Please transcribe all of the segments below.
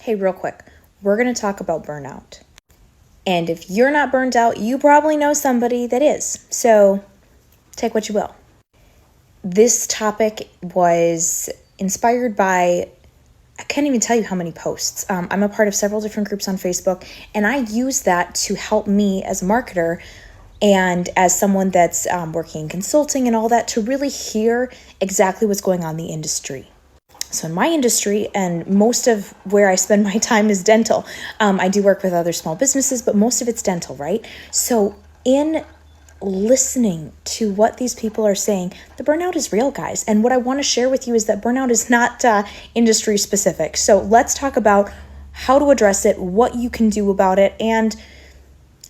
Hey, real quick, we're going to talk about burnout. And if you're not burnt out, you probably know somebody that is. So take what you will. This topic was inspired by, I can't even tell you how many posts. I'm a part of several different groups on Facebook, and I use that to help me as a marketer and as someone that's working in consulting and all that to really hear exactly what's going on in the industry. So in my industry, and most of where I spend my time is dental. I do work with other small businesses, but most of it's dental, right? So in listening to what these people are saying, the burnout is real, guys. And what I want to share with you is that burnout is not industry specific. So let's talk about how to address it, what you can do about it, and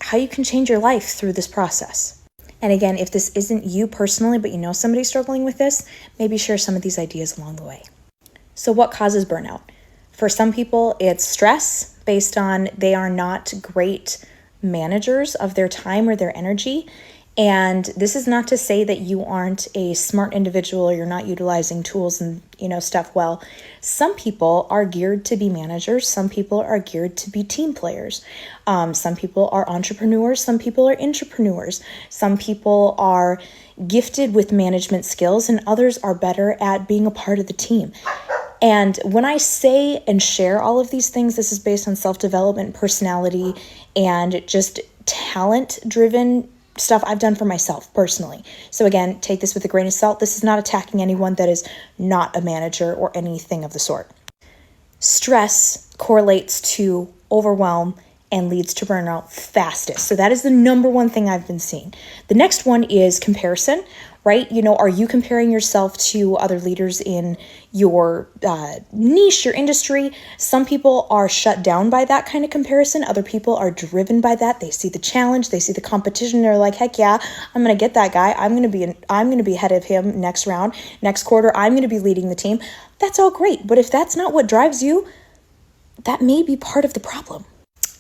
how you can change your life through this process. And again, if this isn't you personally, but you know somebody struggling with this, maybe share some of these ideas along the way. So what causes burnout? For some people, it's stress based on they are not great managers of their time or their energy. And this is not to say that you aren't a smart individual or you're not utilizing tools and stuff well. Some people are geared to be managers. Some people are geared to be team players. Some people are entrepreneurs. Some people are intrapreneurs. Some people are gifted with management skills and others are better at being a part of the team. And when I say and share all of these things, this is based on self-development, personality, and just talent-driven stuff I've done for myself personally. So again, take this with a grain of salt. This is not attacking anyone that is not a manager or anything of the sort. Stress correlates to overwhelm and leads to burnout fastest. So that is the number one thing I've been seeing. The next one is comparison, right? Are you comparing yourself to other leaders in your niche, your industry? Some people are shut down by that kind of comparison. Other people are driven by that. They see the challenge, they see the competition. They're like, heck yeah, I'm going to get that guy. I'm going to be ahead of him next round, next quarter. I'm going to be leading the team. That's all great. But if that's not what drives you, that may be part of the problem.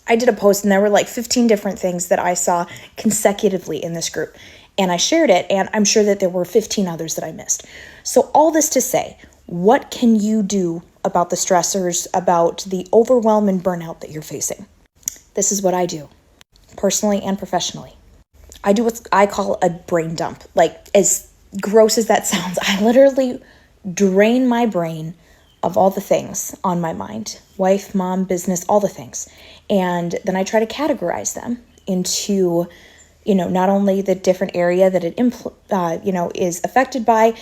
I did a post and there were like 15 different things that I saw consecutively in this group. And I shared it, and I'm sure that there were 15 others that I missed. So all this to say, what can you do about the stressors, about the overwhelm and burnout that you're facing? This is what I do, personally and professionally. I do what I call a brain dump. Like, as gross as that sounds, I literally drain my brain of all the things on my mind. Wife, mom, business, all the things. And then I try to categorize them into not only the different area that it is affected by,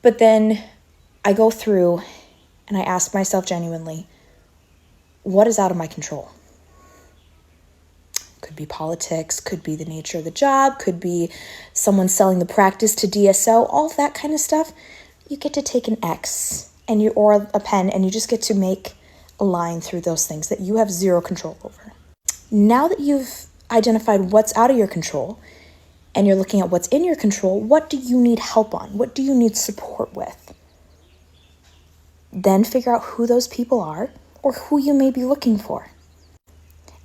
but then I go through and I ask myself genuinely, what is out of my control? Could be politics, could be the nature of the job, could be someone selling the practice to DSO, all of that kind of stuff. You get to take an X or a pen, and you just get to make a line through those things that you have zero control over. Now that you've identified what's out of your control and you're looking at what's in your control, what do you need help on? What do you need support with? Then figure out who those people are or who you may be looking for.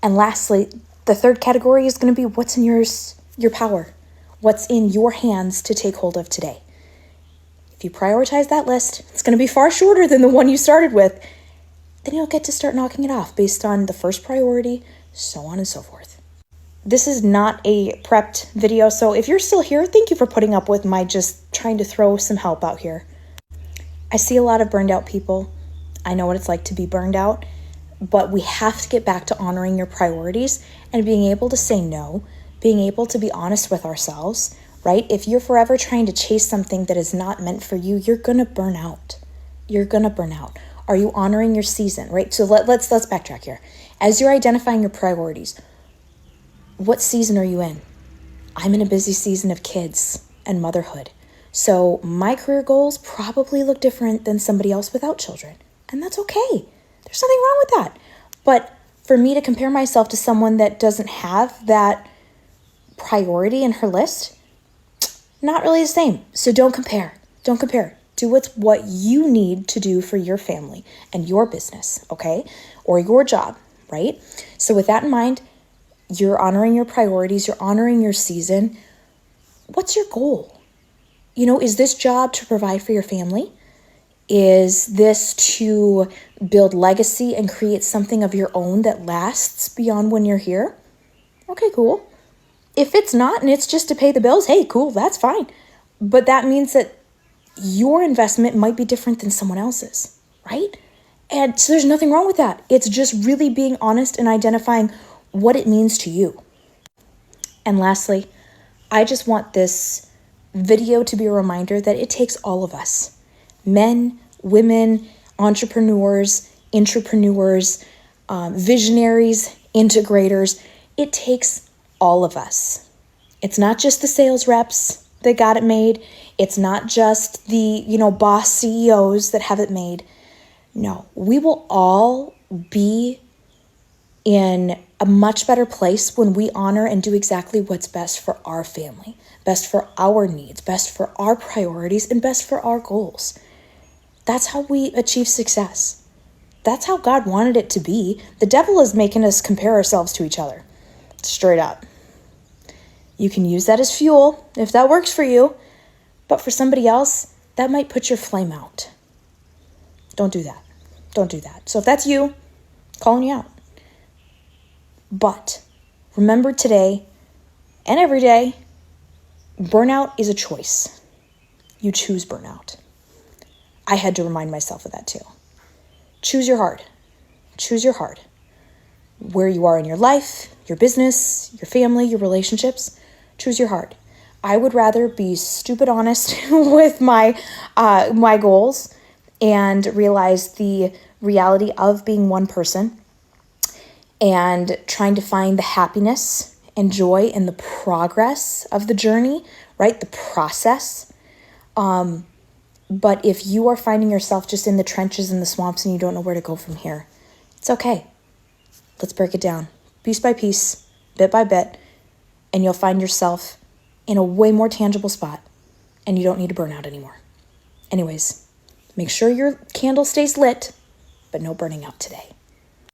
And lastly, the third category is going to be what's in your power, what's in your hands to take hold of today. If you prioritize that list, it's going to be far shorter than the one you started with. Then you'll get to start knocking it off based on the first priority, so on and so forth. This is not a prepped video, so if you're still here, thank you for putting up with my just trying to throw some help out here. I see a lot of burned out people. I know what it's like to be burned out, but we have to get back to honoring your priorities and being able to say no, being able to be honest with ourselves, right? If you're forever trying to chase something that is not meant for you, you're going to burn out. You're going to burn out. Are you honoring your season, right? So let's backtrack here. As you're identifying your priorities, what season are you in? I'm in a busy season of kids and motherhood. So my career goals probably look different than somebody else without children. And that's okay. There's nothing wrong with that. But for me to compare myself to someone that doesn't have that priority in her list, not really the same. So don't compare. Don't compare. Do what you need to do for your family and your business, okay? Or your job, right? So with that in mind, you're honoring your priorities, you're honoring your season. What's your goal? Is this job to provide for your family? Is this to build legacy and create something of your own that lasts beyond when you're here? Okay, cool. If it's not and it's just to pay the bills, hey, cool, that's fine. But that means that your investment might be different than someone else's, right? And so there's nothing wrong with that. It's just really being honest and identifying what it means to you. And lastly, I just want this video to be a reminder that it takes all of us, men, women, entrepreneurs, intrapreneurs, visionaries, integrators. It takes all of us. It's not just the sales reps that got it made. It's not just the, boss CEOs that have it made. No, we will all be in a much better place when we honor and do exactly what's best for our family, best for our needs, best for our priorities, and best for our goals. That's how we achieve success. That's how God wanted it to be. The devil is making us compare ourselves to each other. Straight up. You can use that as fuel if that works for you, but for somebody else, that might put your flame out. Don't do that. Don't do that. So if that's you, calling you out. But remember today and every day, burnout is a choice. You choose burnout. I had to remind myself of that too. Choose your heart. Choose your heart. Where you are in your life, your business, your family, your relationships, choose your heart. I would rather be stupid honest with my goals and realize the reality of being one person and trying to find the happiness and joy in the progress of the journey, right? The process. But if you are finding yourself just in the trenches and the swamps and you don't know where to go from here, it's okay. Let's break it down piece by piece, bit by bit, and you'll find yourself in a way more tangible spot and you don't need to burn out anymore. Anyways, make sure your candle stays lit, but no burning out today.